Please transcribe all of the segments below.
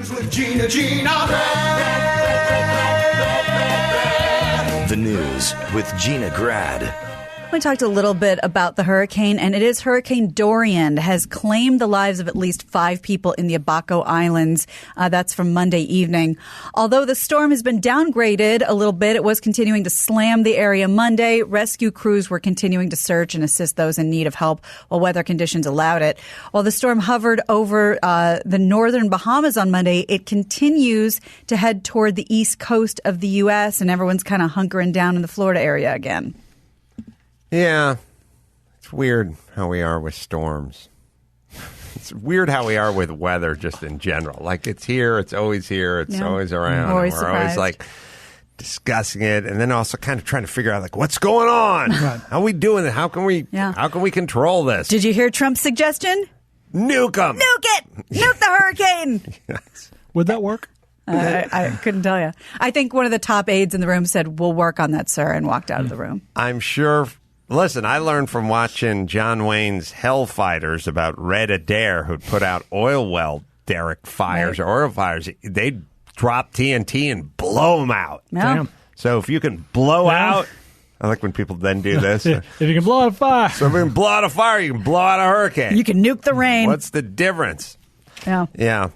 News with Gina. The News with Gina Grad. We talked a little bit about the hurricane, and it is Hurricane Dorian has claimed the lives of at least 5 people in the Abaco Islands. That's from Monday evening. Although the storm has been downgraded a little bit, it was continuing to slam the area Monday. Rescue crews were continuing to search and assist those in need of help while weather conditions allowed it. While the storm hovered over the northern Bahamas on Monday, it continues to head toward the east coast of the U.S., and everyone's kind of hunkering down in the Florida area again. Yeah, it's weird how we are with storms. It's weird how we are with weather just in general. Like, it's here, it's always always around. Always and we're surprised. always, like, discussing it, and then also kind of trying to figure out, like, what's going on? Right. How are we doing it? How can we control this? Did you hear Trump's suggestion? Nuke them! Nuke it! Nuke the hurricane! Yes. Would that work? I couldn't tell you. I think one of the top aides in the room said, "We'll work on that, sir," and walked out of the room. I'm sure. Listen, I learned from watching John Wayne's Hellfighters about Red Adair, who'd put out oil well derrick fires or oil fires. They'd drop TNT and blow them out. Yeah. Damn. So if you can blow out, I like when people then do this. If you can blow out a fire. So if you can blow out a fire, you can blow out a hurricane. You can nuke the rain. What's the difference? Yeah. Yeah.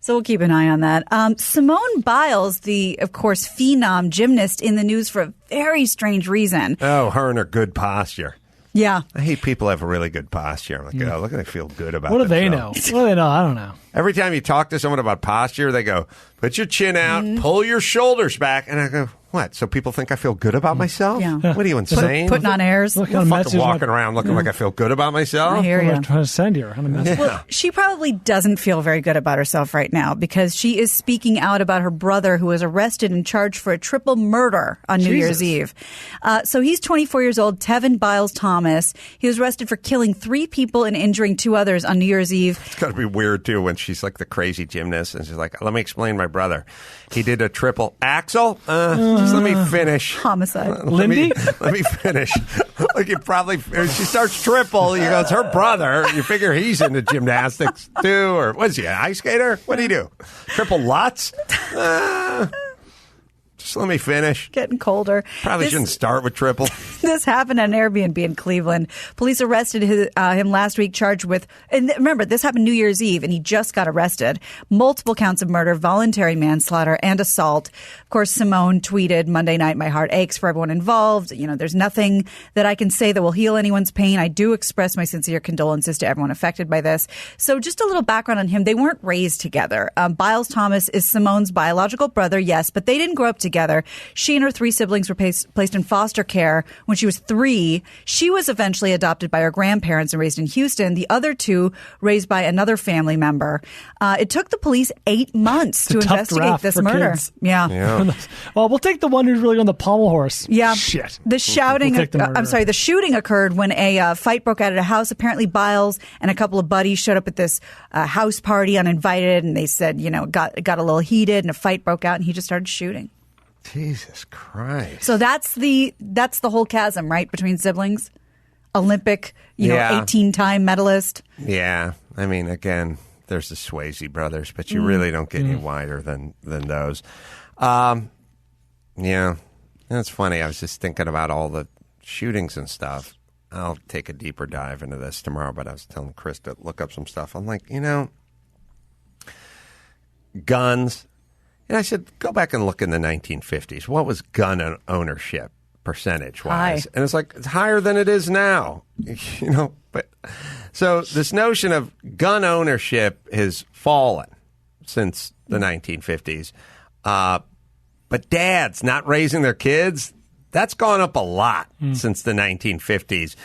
So we'll keep an eye on that. Simone Biles, of course, phenom gymnast, in the news for a very strange reason. Oh, her and her good posture. Yeah. I hate people who have a really good posture. I'm like, oh, look at they feel good about What do they know? themselves. What do they know? I don't know. Every time you talk to someone about posture, they go, put your chin out, pull your shoulders back. And I go, what? So people think I feel good about myself? Yeah. What are you insane? Putting on airs. What I'm kind of fucking message walking around looking like I feel good about myself. I hear am I you. trying to send you? On a message? Well, she probably doesn't feel very good about herself right now because she is speaking out about her brother who was arrested and charged for a triple murder on New Year's Eve. So he's 24 years old, Tevin Biles Thomas. He was arrested for killing 3 people and injuring 2 others on New Year's Eve. It's got to be weird, too, when she's like the crazy gymnast and she's like, let me explain my brother. He did a triple axel. Just let me finish. Homicide. Lindy? Let me finish. Like you probably, she starts triple. You go, it's her brother. You figure he's into gymnastics too, or what is he, an ice skater? What do you do? Triple Lutz? Just let me finish. Getting colder. Probably shouldn't start with triple. This happened at an Airbnb in Cleveland. Police arrested him last week, charged with, and remember, this happened New Year's Eve, and he just got arrested. Multiple counts of murder, voluntary manslaughter, and assault. Of course, Simone tweeted Monday night, "My heart aches for everyone involved. You know, there's nothing that I can say that will heal anyone's pain. I do express my sincere condolences to everyone affected by this." So just a little background on him. They weren't raised together. Biles Thomas is Simone's biological brother, yes, but they didn't grow up together. She and her 3 siblings were placed in foster care when she was 3. She was eventually adopted by her grandparents and raised in Houston. The other 2 raised by another family member. It took the police 8 months to investigate this murder. Kids. Yeah. Well, we'll take the one who's really on the pommel horse. Yeah. Shit. The shouting, We'll take the murderer. the shooting occurred when a fight broke out at a house. Apparently Biles and a couple of buddies showed up at this house party uninvited, and they said, it got a little heated and a fight broke out, and he just started shooting. Jesus Christ. So that's the whole chasm, right, between siblings? Olympic, 18-time medalist. Yeah. I mean, again, there's the Swayze brothers, but you really don't get any wider than those. Yeah. That's funny. I was just thinking about all the shootings and stuff. I'll take a deeper dive into this tomorrow, but I was telling Chris to look up some stuff. I'm like, guns. And I said, go back and look in the 1950s. What was gun ownership percentage-wise? High. And it's like, it's higher than it is now. But so this notion of gun ownership has fallen since the 1950s. But dads not raising their kids, that's gone up a lot since the 1950s.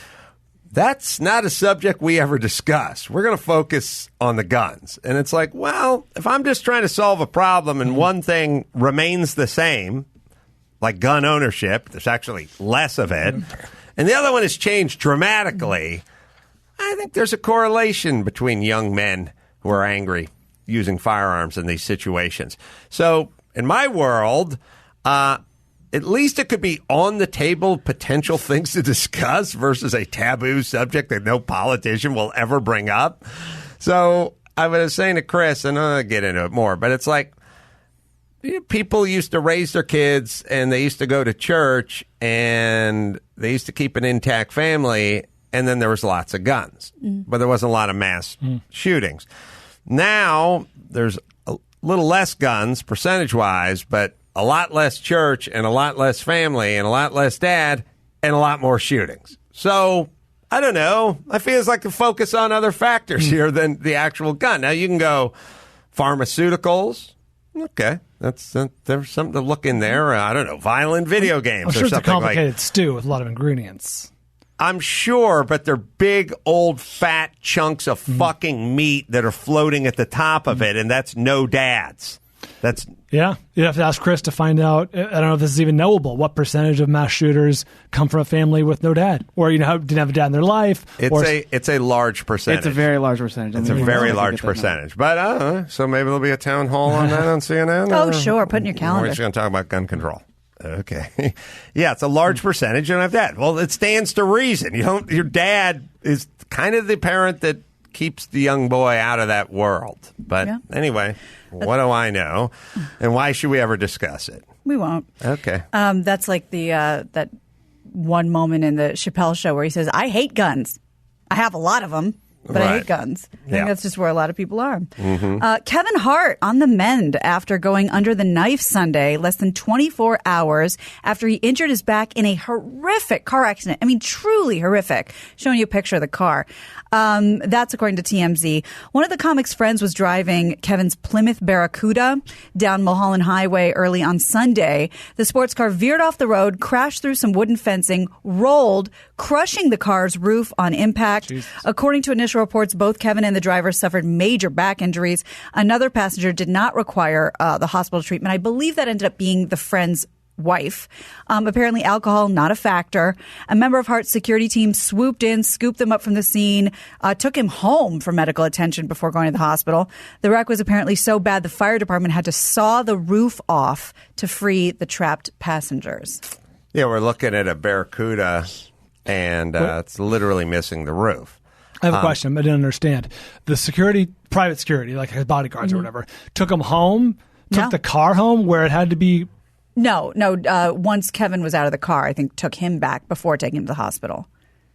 That's not a subject we ever discuss. We're going to focus on the guns. And it's like, well, if I'm just trying to solve a problem and one thing remains the same, like gun ownership, there's actually less of it, and the other one has changed dramatically, I think there's a correlation between young men who are angry using firearms in these situations. So in my world, at least it could be on the table, potential things to discuss versus a taboo subject that no politician will ever bring up. So I was saying to Chris, and I'll get into it more, but it's like people used to raise their kids and they used to go to church and they used to keep an intact family, and then there was lots of guns, but there wasn't a lot of mass shootings. Now there's a little less guns percentage-wise, but a lot less church and a lot less family and a lot less dad and a lot more shootings. So I don't know. I feel it's like to focus on other factors here than the actual gun. Now you can go pharmaceuticals. Okay, there's something to look in there. I don't know, violent video games I'm sure or it's a something complicated stew with a lot of ingredients. I'm sure, but they're big, old, fat chunks of fucking meat that are floating at the top of it, and that's no dads. That's Yeah, you'd have to ask Chris to find out. I don't know if this is even knowable. What percentage of mass shooters come from a family with no dad, or didn't have a dad in their life? It's a large percentage. It's a very large percentage. It's a very large percentage. But so maybe there'll be a town hall on that on CNN. Oh, sure. Put in your calendar. We're just going to talk about gun control. Okay. Yeah, it's a large percentage. You don't have that. Well, it stands to reason. Your dad is kind of the parent that keeps the young boy out of that world. But anyway, what do I know? And why should we ever discuss it? We won't. Okay. That's like the that one moment in the Chappelle show where he says, I hate guns. I have a lot of them, but I hate guns. I think that's just where a lot of people are. Kevin Hart on the mend after going under the knife Sunday, less than 24 hours after he injured his back in a horrific car accident. I mean, truly horrific. Showing you a picture of the car. That's according to TMZ. One of the comic's friends was driving Kevin's Plymouth Barracuda down Mulholland Highway early on Sunday. The sports car veered off the road, crashed through some wooden fencing, rolled, crushing the car's roof on impact. Jesus. According to initial reports, both Kevin and the driver suffered major back injuries. Another passenger did not require the hospital treatment. I believe that ended up being the friend's wife. Apparently alcohol, not a factor. A member of Hart's security team swooped in, scooped them up from the scene, took him home for medical attention before going to the hospital. The wreck was apparently so bad the fire department had to saw the roof off to free the trapped passengers. Yeah, we're looking at a Barracuda, and it's literally missing the roof. I have a question. I didn't understand. The security, private security, like his bodyguards or whatever, took him home, took the car home where it had to be. No. Once Kevin was out of the car, I think took him back before taking him to the hospital.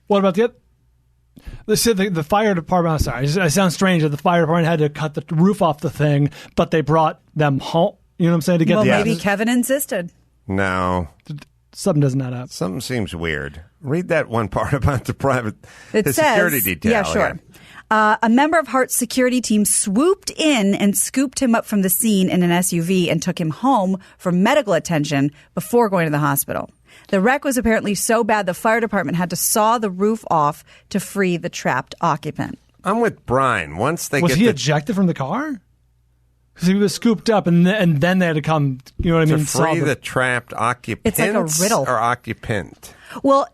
What about the fire department? I'm sorry, it sounds strange that the fire department had to cut the roof off the thing, but they brought them home. You know what I'm saying? To get maybe Kevin insisted. No. Something doesn't add up. Something seems weird. Read that one part about the security detail. Yeah, sure. A member of Hart's security team swooped in and scooped him up from the scene in an SUV and took him home for medical attention before going to the hospital. The wreck was apparently so bad the fire department had to saw the roof off to free the trapped occupant. I'm with Brian. Once they was he ejected from the car? Because he was scooped up and then they had to come. You know what I mean? To free the trapped occupant. It's like a riddle. Or occupant. Well,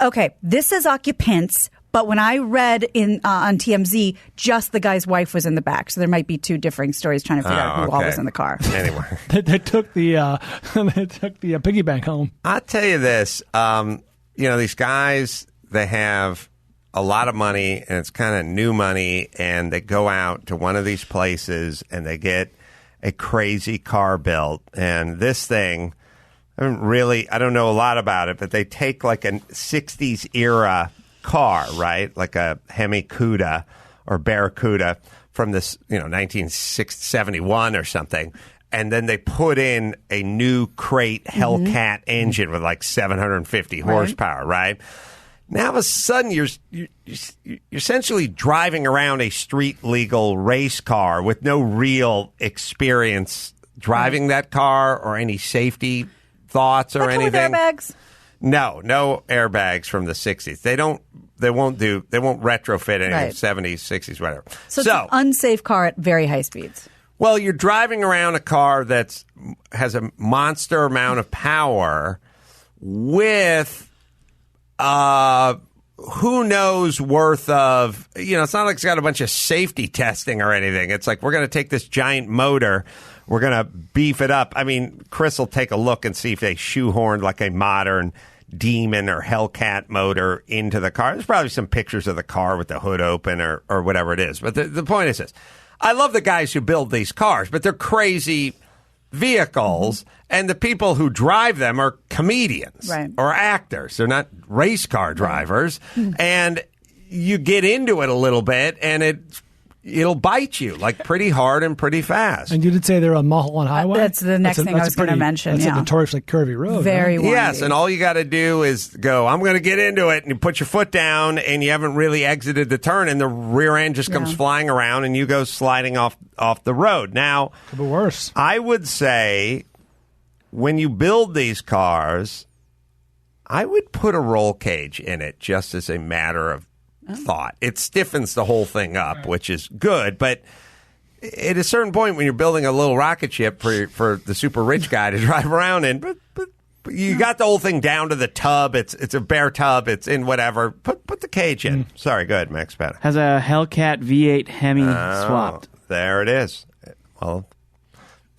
okay, this is occupants. But when I read on TMZ, just the guy's wife was in the back. So there might be two differing stories trying to figure out who all was in the car. Anyway. they took the piggy bank home. I'll tell you this. These guys, they have a lot of money, and it's kind of new money, and they go out to one of these places, and they get a crazy car built. And this thing, I don't know a lot about it, but they take like a 60s era car, right? Like a Hemi Cuda or Barracuda from this, 1971 or something. And then they put in a new crate Hellcat engine with like 750 horsepower, right? Now, all of a sudden, you're essentially driving around a street legal race car with no real experience driving that car or any safety thoughts or anything. With airbags? No airbags from the 60s. They won't retrofit any 70s, 60s, whatever. So it's an unsafe car at very high speeds. Well, you're driving around a car that has a monster amount of power with who knows worth of, it's not like it's got a bunch of safety testing or anything. It's like, we're going to take this giant motor, we're going to beef it up. I mean, Chris will take a look and see if they shoehorned like a modern Demon or Hellcat motor into the car. There's probably some pictures of the car with the hood open or whatever it is. But the point is this. I love the guys who build these cars, but they're crazy vehicles, and the people who drive them are comedians or actors. They're not race car drivers, and you get into it a little bit, and it'll bite you like pretty hard and pretty fast. And you did say they're on Mulholland Highway? That's the next thing I was going to mention. That's a notoriously curvy road. Very windy. Yes, and all you got to do is go, I'm going to get into it, and you put your foot down, and you haven't really exited the turn, and the rear end just comes flying around, and you go sliding off the road. Now, could be worse. I would say when you build these cars, I would put a roll cage in it just as a matter of thought. It stiffens the whole thing up, which is good, but at a certain point when you're building a little rocket ship for the super rich guy to drive around in, but you got the whole thing down to the tub. It's a bare tub. It's in whatever. Put the cage in. Sorry, go ahead, Max Petta. Has a Hellcat V8 Hemi swapped. There it is. Well,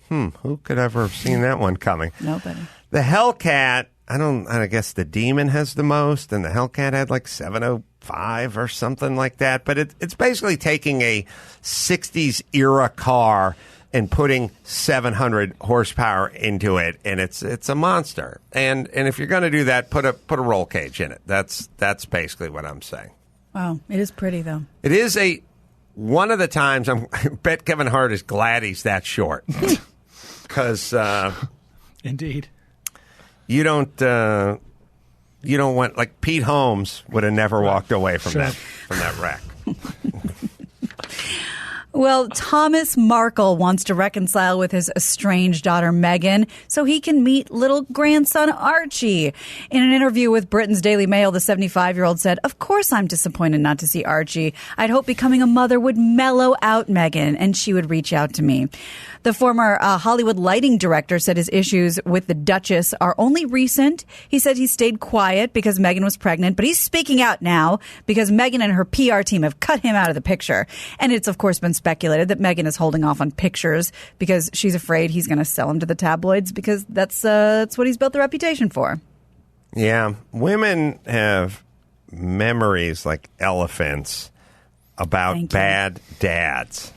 who could ever have seen that one coming? Nobody. The Hellcat, I guess the Demon has the most, and the Hellcat had like 705 or something like that. But it's basically taking a 60s era car and putting 700 horsepower into it, and it's a monster. And if you're going to do that, put a roll cage in it. That's basically what I'm saying. Wow, it is pretty though. It is one of the times I bet Kevin Hart is glad he's that short, because indeed. You don't want, like, Pete Holmes would have never walked away from that wreck. Well, Thomas Markle wants to reconcile with his estranged daughter Meghan so he can meet little grandson Archie. In an interview with Britain's Daily Mail, the 75-year-old said, "Of course I'm disappointed not to see Archie. I'd hope becoming a mother would mellow out Meghan and she would reach out to me." The former Hollywood lighting director said his issues with the Duchess are only recent. He said he stayed quiet because Meghan was pregnant, but he's speaking out now because Meghan and her PR team have cut him out of the picture. And it's, of course, been speculated that Meghan is holding off on pictures because she's afraid he's going to sell them to the tabloids because that's what he's built the reputation for. Yeah. Women have memories like elephants about bad dads.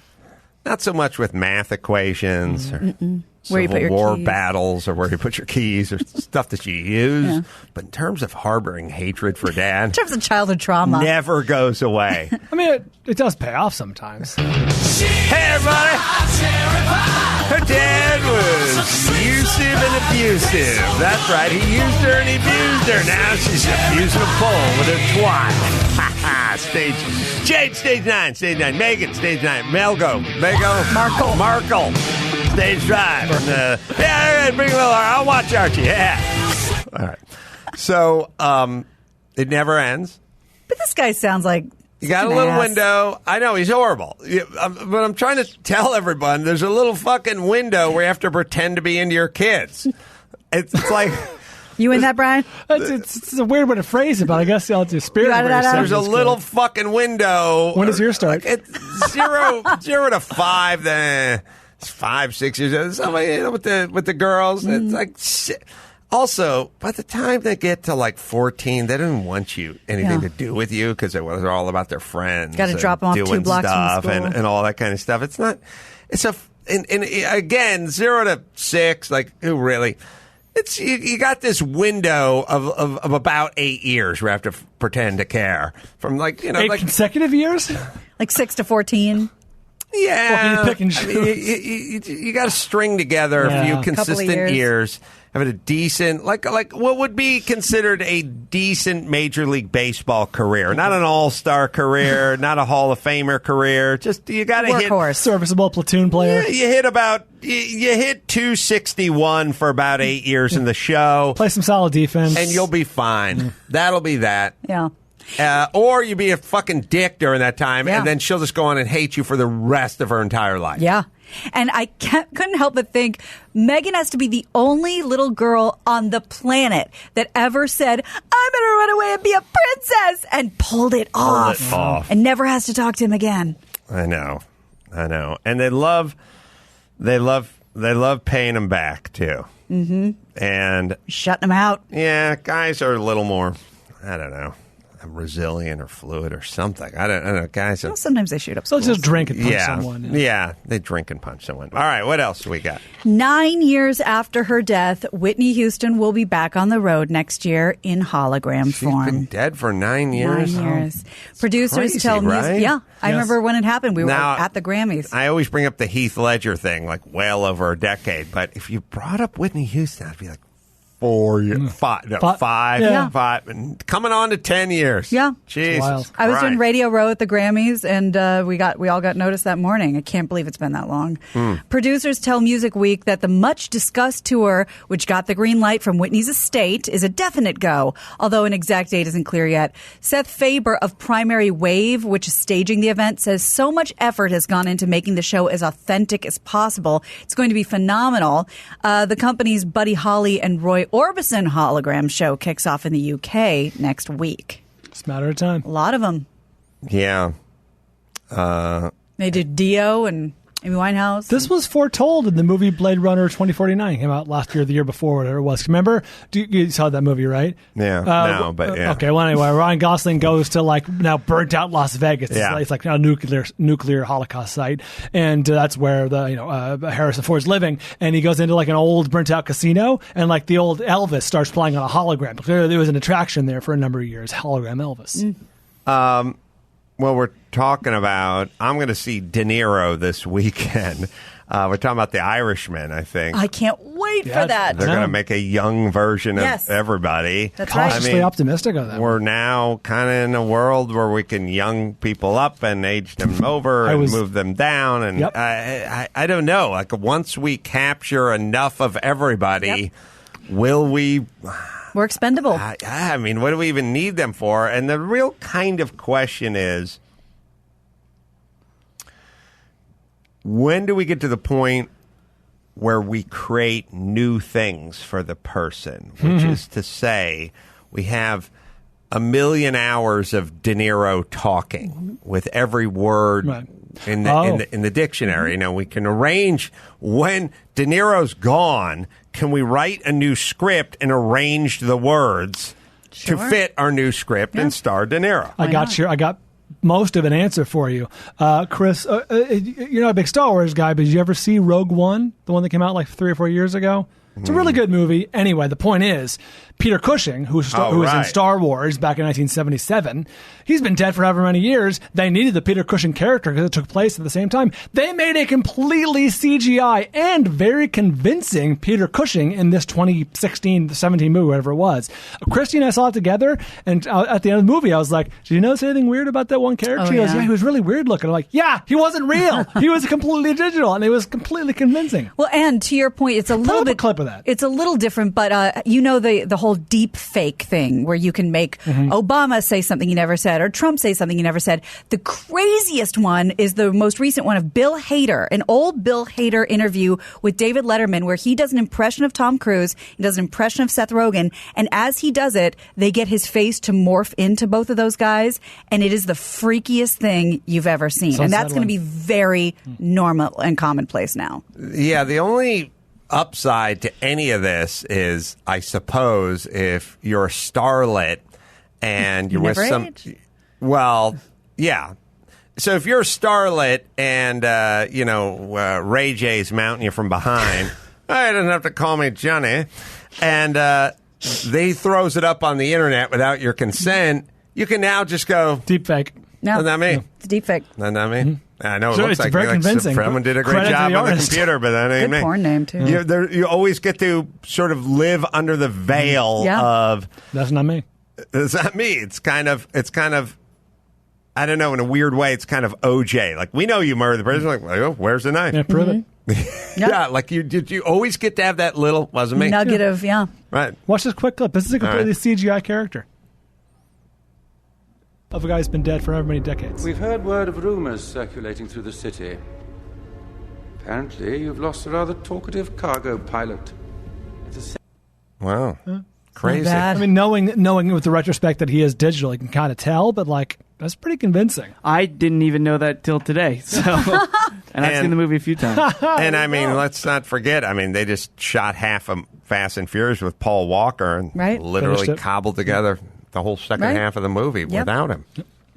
Not so much with math equations or Civil War battles or where you put your keys or stuff that you use. But in terms of harboring hatred for dad. In terms of childhood trauma. Never goes away. I mean, it does pay off sometimes. Hey, everybody. Her dad was abusive and abusive. That's right. He used her and he abused her. Now she's abusing a pole with her twat. Stage 9. Meghan, stage 9. Markle. Stage 5. Bring a little. I'll watch Archie. Yeah. All right. So, it never ends. But this guy sounds like you got a little window. I know, he's horrible. But I'm trying to tell everyone, there's a little fucking window where you have to pretend to be into your kids. It's like... You in that, Brian? It's a weird way to phrase it, but I guess I'll do spirit. There's a little fucking window. When does yours start? It's 0 to 5. Then it's 5, 6 years. Somebody, with the girls, it's like shit. Also, by the time they get to like 14, they don't want anything to do with you because they're all about their friends. Got to drop them off 2 blocks from school and all that kind of stuff. It's not. It's and again 0 to 6. Like who really? It's you got this window of about 8 years where you have to pretend to care from 8 consecutive years, like 6 to 14. Yeah, well, pick and choose. You got to string together a few consistent years. Having a decent, like what would be considered a decent Major League Baseball career, not an All-Star career, not a Hall of Famer career. Just you got to hit serviceable platoon player. Yeah, you hit 261 for about 8 years in the show. Play some solid defense, and you'll be fine. That'll be that. Yeah. Or you be a fucking dick during that time, and then she'll just go on and hate you for the rest of her entire life. Yeah. And I couldn't help but think Meghan has to be the only little girl on the planet that ever said, "I'm going to run away and be a princess," and pulled it off. And never has to talk to him again. I know. And they love paying him back too. Mm-hmm. And shutting him out. Yeah, guys are a little more, I don't know. resilient or fluid or something. I don't know, guys. Well, sometimes they shoot up. So schools. just drink and punch someone. Yeah, they drink and punch someone. All right, what else do we got? 9 years after her death, Whitney Houston will be back on the road next year in hologram form. She's been dead for 9 years. 9 years. Producers crazy, tell right? music. Yeah, I remember when it happened. We were Now, at the Grammys. I always bring up the Heath Ledger thing, like well over a decade. But if you brought up Whitney Houston, I'd be like, 4 years, five, Yeah. 5, and coming on to 10 years. Yeah. Jesus wild. I was doing Christ. Radio Row at the Grammys, and we all got noticed that morning. I can't believe it's been that long. Producers tell Music Week that the much-discussed tour, which got the green light from Whitney's estate, is a definite go, although an exact date isn't clear yet. Seth Faber of Primary Wave, which is staging the event, says so much effort has gone into making the show as authentic as possible. It's going to be phenomenal. The company's Buddy Holly and Roy Orbison hologram show kicks off in the UK next week. It's a matter of time. A lot of them. Yeah. They did Dio and Amy Winehouse. This was foretold in the movie Blade Runner 2049. It came out last year, or the year before, whatever it was. Remember? You saw that movie, right? Yeah. No, but yeah. Okay, well, anyway, Ryan Gosling goes to, like, now burnt out Las Vegas. Yeah. It's like a nuclear Holocaust site. And that's where Harrison Ford's living. And he goes into, like, an old burnt out casino. And, like, the old Elvis starts playing on a hologram. Clearly, there was an attraction there for a number of years. Hologram Elvis. Well, we're talking about, I'm going to see De Niro this weekend. We're talking about The Irishman, I think. I can't wait Yeah, for that. They're going to make a young version Yes. of everybody. That's right. Cautiously optimistic of that. We're now kind of in a world where we can young people up and age them over and move them down. And Yep. I don't know. Like, once we capture enough of everybody, will we... We're expendable. I mean, what do we even need them for? And the real kind of question is, when do we get to the point where we create new things for the person? Which is to say, we have a million hours of De Niro talking with every word in the dictionary. You know, we can arrange when De Niro's gone. Can we write a new script and arrange the words to fit our new script and star De Niro? I got most of an answer for you. Chris, you're not a big Star Wars guy, but did you ever see Rogue One, the one that came out like 3 or 4 years ago? It's a really good movie. Anyway, the point is, Peter Cushing, who was in Star Wars back in 1977, he's been dead for however many years. They needed the Peter Cushing character because it took place at the same time. They made a completely CGI and very convincing Peter Cushing in this 2016-17 movie, whatever it was. Christy and I saw it together, and at the end of the movie, I was like, did you notice anything weird about that one character? He goes, yeah, he was really weird looking. I'm like, yeah, he wasn't real. He was completely digital, and it was completely convincing. Well, and to your point, it's a little bit... clip of that. It's a little different, but the whole deep fake thing where you can make Obama say something he never said or Trump say something he never said. The craziest one is the most recent one of Bill Hader, an old Bill Hader interview with David Letterman where he does an impression of Tom Cruise, he does an impression of Seth Rogen, and as he does it, they get his face to morph into both of those guys, and it is the freakiest thing you've ever seen. And that's going to be very normal and commonplace now. Yeah, the only upside to any of this is, I suppose, if you're a starlet and you're with some... age? Well, yeah. So if you're a starlet and, Ray J's mounting you from behind, I don't have to call me Johnny, and they throws it up on the internet without your consent, you can now just go... Deep fake. No, Isn't that me? It's deep fake. Isn't that me? I know it So looks it's like very convincing. someone did a great Credit to job the on the artist. computer, but that ain't Good me. porn name, too. You always get to sort of live under the veil of... That's not me. It's not me. It's kind of, I don't know, in a weird way, it's kind of OJ. Like, we know you murdered the person. Like, well, where's the knife? Yeah, prove it. Yeah, like did you always get to have that little, wasn't me? Nugget of, Right. Watch this quick clip. This is a completely CGI character of a guy who's been dead for however many decades. We've heard word of rumors circulating through the city. Apparently, you've lost a rather talkative cargo pilot. Wow. Crazy. bad. I mean, knowing with the retrospect that he is digital, you can kind of tell, but like that's pretty convincing. I didn't even know that till today. So, and I've seen the movie a few times. And I mean, let's not forget, they just shot half of Fast and Furious with Paul Walker and Right. literally Finished it. cobbled together the whole second half of the movie without him.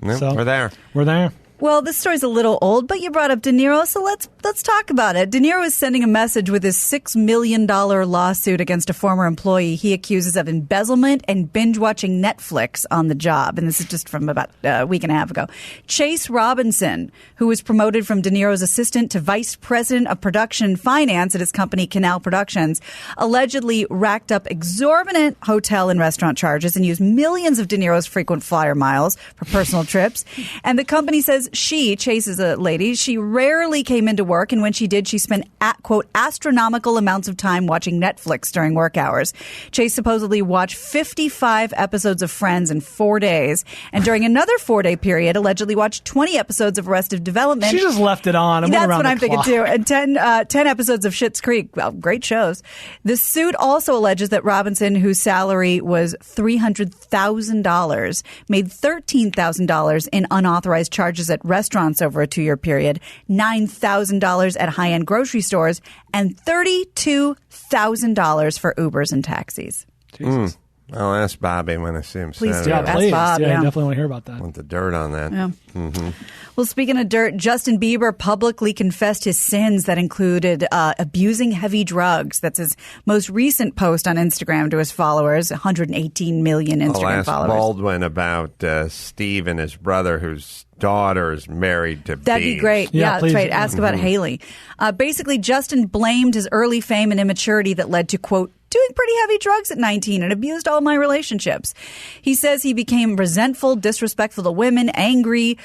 Yep, So, we're there. We're there. Well, this story's a little old, but you brought up De Niro, so let's talk about it. De Niro is sending a message with his $6 million lawsuit against a former employee he accuses of embezzlement and binge-watching Netflix on the job. And this is just from about a week and a half ago. Chase Robinson, who was promoted from De Niro's assistant to vice president of production and finance at his company Canal Productions, allegedly racked up exorbitant hotel and restaurant charges and used millions of De Niro's frequent flyer miles for personal trips. And the company says Chase is a lady, she rarely came into work, and when she did, she spent, quote, astronomical amounts of time watching Netflix during work hours. Chase supposedly watched 55 episodes of Friends in 4 days, and during another 4-day period, allegedly watched 20 episodes of Arrested Development. She just left it on. That's what I'm thinking, too. And 10 episodes of Schitt's Creek. Well, great shows. The suit also alleges that Robinson, whose salary was $300,000, made $13,000 in unauthorized charges at restaurants over a 2-year period, $9,000 at high-end grocery stores, and $32,000 for Ubers and taxis. Jesus. I'll ask Bobby when I see him. Please Saturday. do. Yeah, Ask please. Bob, I yeah. definitely want to hear about that. Want the dirt on that. Yeah. Well, speaking of dirt, Justin Bieber publicly confessed his sins that included abusing heavy drugs. That's his most recent post on Instagram to his followers, 118 million Instagram I'll ask followers. Baldwin about Steve and his brother, whose daughter is married to That'd be Bees. great. Yeah, Yeah, please. that's right. Ask about Haley. Basically, Justin blamed his early fame and immaturity that led to, quote, doing pretty heavy drugs at 19 and abused all my relationships. He says he became resentful, disrespectful to women, angry.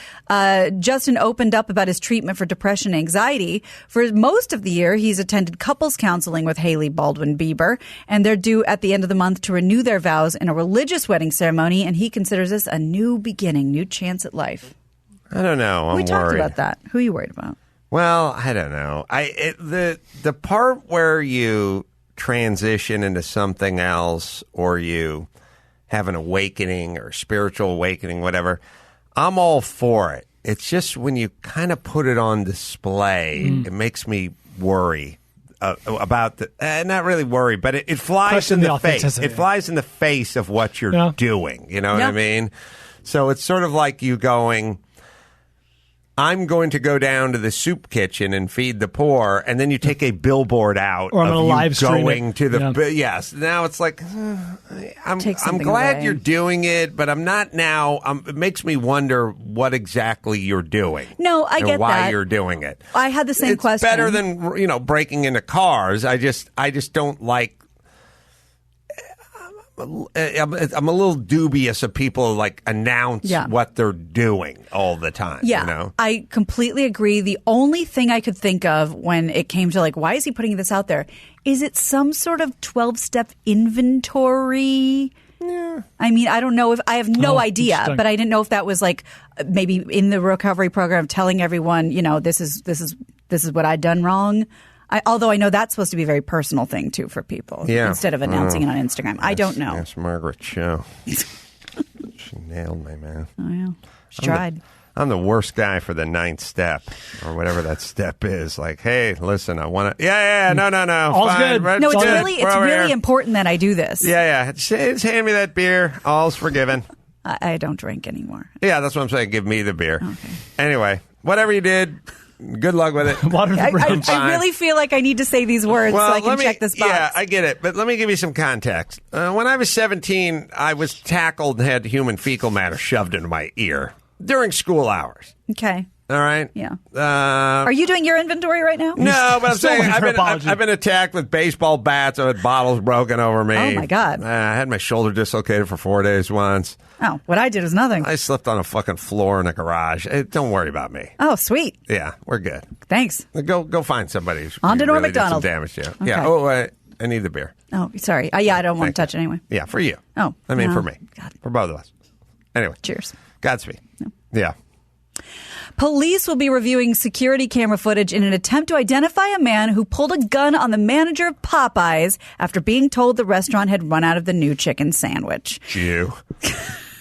Justin opened up about his treatment for depression and anxiety. For most of the year, he's attended couples counseling with Haley Baldwin Bieber, and they're due at the end of the month to renew their vows in a religious wedding ceremony, and he considers this a new beginning, new chance at life. I don't know. I'm we talked worried. about that. Who are you worried about? Well, I don't know. The part where you transition into something else, or you have an awakening or spiritual awakening, whatever, I'm all for it. It's just when you kind of put it on display, it makes me worry about not really worry, but it flies Question in the the face. authenticity. It flies in the face of what you're doing. You know what I mean? So it's sort of like you going, I'm going to go down to the soup kitchen and feed the poor, and then you take a billboard out Or I'm of gonna you live stream going it. to the Yeah. yes. Now it's like I'm Take something glad away. you're doing it, but I'm not now. It makes me wonder what exactly you're doing. No, I and get why that. you're doing it. I had the same it's question. better than breaking into cars. I just don't like. I'm a little dubious of people like announce what they're doing all the time. Yeah, you know? I completely agree. The only thing I could think of when it came to like, why is he putting this out there? Is it some sort of 12-step inventory? Yeah. I mean, I don't know if I have no idea, interesting. but I didn't know if that was like maybe in the recovery program telling everyone, this is what I'd done wrong. Although I know that's supposed to be a very personal thing, too, for people. Yeah. Instead of announcing it on Instagram. I don't know. Yes, Margaret Cho. She nailed me, man. Oh, yeah. She tried. I'm the worst guy for the 9th step, or whatever that step is. Like, hey, listen, I want to. Yeah, no. All's fine, good. right, No, it's good. really We're over really here. important that I do this. Yeah. Just hand me that beer. All's forgiven. I don't drink anymore. Yeah, that's what I'm saying. Give me the beer. Okay. Anyway, whatever you did, good luck with it. Water the bridge. I really feel like I need to say these words so I can check this box. Yeah, I get it. But let me give you some context. When I was 17, I was tackled and had human fecal matter shoved into my ear during school hours. Okay. All right? Yeah. Are you doing your inventory right now? No, but I'm Still saying waiting for apology. I've been attacked with baseball bats. I had bottles broken over me. Oh, my God. I had my shoulder dislocated for 4 days once. Oh, what I did was nothing. I slipped on a fucking floor in a garage. Don't worry about me. Oh, sweet. Yeah, we're good. Thanks. Go find somebody who's On to Norm really did some Macdonald. damage to you. Okay. Yeah. Oh, I need the beer. Oh, sorry. I don't want to Thank touch it anyway. Yeah, for you. Oh, I mean, no. for me. God. For both of us. Anyway. Cheers. Godspeed. Yeah. Police will be reviewing security camera footage in an attempt to identify a man who pulled a gun on the manager of Popeyes after being told the restaurant had run out of the new chicken sandwich. Jew.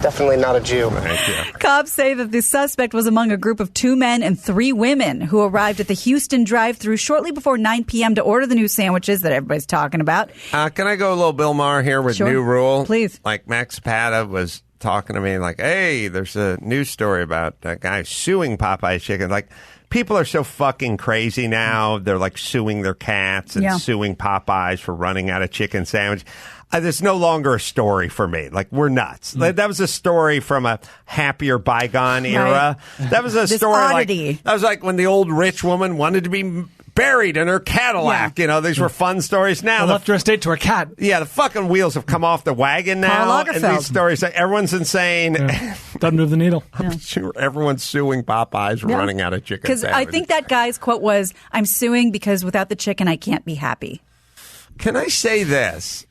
Definitely not a Jew. Thank you. Cops say that the suspect was among a group of 2 men and 3 women who arrived at the Houston drive-thru shortly before 9 p.m. to order the new sandwiches that everybody's talking about. Can I go a little Bill Maher here with Sure. new rule? Please. Like Max Pata was talking to me like, hey, there's a news story about a guy suing Popeye's chicken. Like, people are so fucking crazy now. They're like suing their cats and suing Popeyes for running out of chicken sandwich. There's no longer a story for me. Like, we're nuts. That was a story from a happier bygone era. Right. That was a story oddity. Like, that was like when the old rich woman wanted to be buried in her Cadillac. You know, these were fun stories. Now left her estate to her cat. Yeah, the fucking wheels have come off the wagon now. And these stories, everyone's insane. Yeah. Doesn't move the needle. I'm sure everyone's suing Popeyes for running out of chicken. Because I think that guy's quote was, "I'm suing because without the chicken, I can't be happy." Can I say this?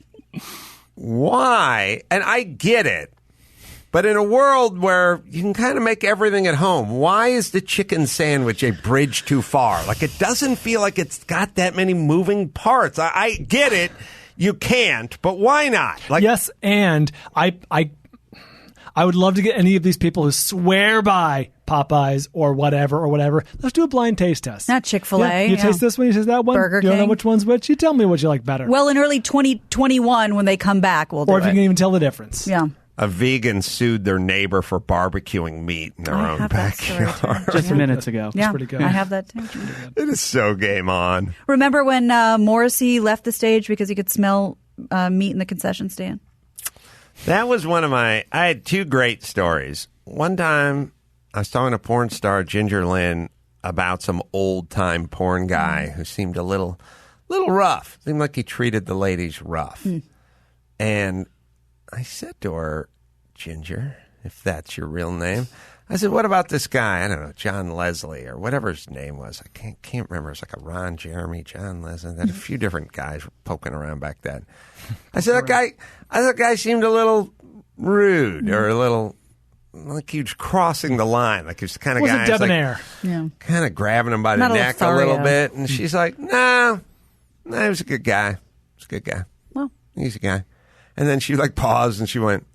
Why? And I get it. But in a world where you can kind of make everything at home, why is the chicken sandwich a bridge too far? Like, it doesn't feel like it's got that many moving parts. I get it. You can't, but why not? Like, yes, and I would love to get any of these people who swear by Popeyes or whatever. Let's do a blind taste test. Not Chick-fil-A. Yeah, you taste this one, you taste that one. Burger You don't know King. which one's which. You tell me what you like better. Well, in early 2021, when they come back, we'll do it. Or if you can even tell the difference. Yeah. a vegan sued their neighbor for barbecuing meat in their own backyard. Just minutes ago. Yeah, pretty good. I have that too. It is so game on. Remember when Morrissey left the stage because he could smell meat in the concession stand? That was one of my... I had two great stories. One time, I was talking to porn star Ginger Lynn about some old-time porn guy who seemed a little rough. Seemed like he treated the ladies rough. And I said to her, Ginger, if that's your real name, I said, what about this guy? I don't know, John Leslie or whatever his name was. I can't remember. It's like a Ron Jeremy, John Leslie. There's a few different guys poking around back then. I said, that guy seemed a little rude or a little... like he was crossing the line. Like he was the kind of guy... Was it debonair? Like, kind of grabbing him by the neck a little bit. And she's like, no, he was a good guy. He's a good guy. Well, he's a guy. And then she like paused and she went,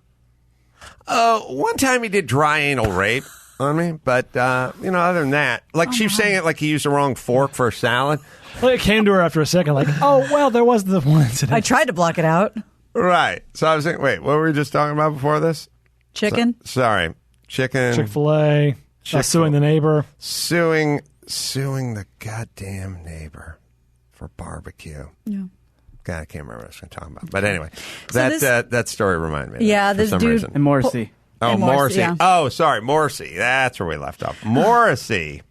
one time he did dry anal rape on me. But, other than that, like she was saying it like he used the wrong fork for a salad. Well, it came to her after a second like, oh, well, there was the one incident. I tried to block it out. Right. So I was thinking, wait, what were we just talking about before this? Chicken? Sorry. Chicken. Chick-fil-A. Suing the neighbor. Suing the goddamn neighbor for barbecue. Yeah. God, I can't remember what I was going to talk about. But anyway, that story reminded me of that yeah, for this some dude. reason. And Morrissey. Oh, and Morrissey. Yeah. Oh, sorry, Morrissey. That's where we left off. Morrissey.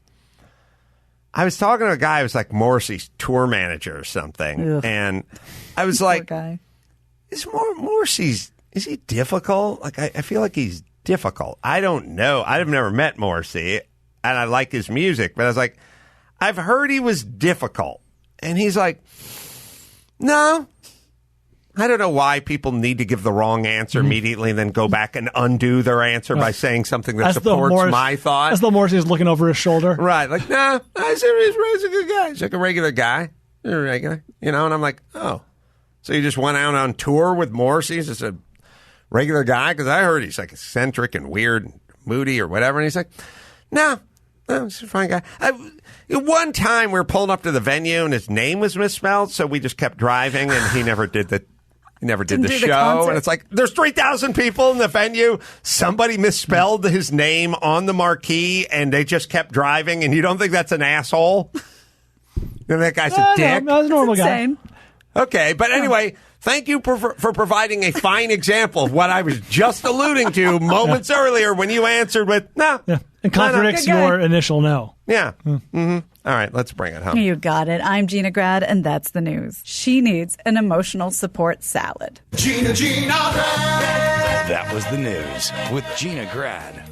I was talking to a guy who was like Morrissey's tour manager or something. Ugh. And I was like, guy. Morrissey's, is he difficult? Like, I feel like he's difficult. I don't know. I've never met Morrissey, and I like his music. But I was like, I've heard he was difficult. And he's like, no. I don't know why people need to give the wrong answer immediately and then go back and undo their answer by saying something that supports my thought. As though Morrissey's looking over his shoulder. Right. Like, nah, he's a good guy. He's like a regular guy. He's a regular. And I'm like, oh. So you just went out on tour with Morrissey? He's just a regular guy? Because I heard he's like eccentric and weird and moody or whatever. And he's like, no, he's a fine guy. One time we were pulling up to the venue and his name was misspelled, so we just kept driving and he never did the show. And it's like, there's 3,000 people in the venue. Somebody misspelled his name on the marquee and they just kept driving, and you don't think that's an asshole? That guy's a dick? No, that's a normal guy. Same. Okay, but anyway, thank you for providing a fine example of what I was just alluding to moments earlier when you answered with, no. Yeah. And contradicts your initial no. Yeah. Mm-hmm. All right, let's bring it home. You got it. I'm Gina Grad, and that's the news. She needs an emotional support salad. Gina Grad. That was the news with Gina Grad.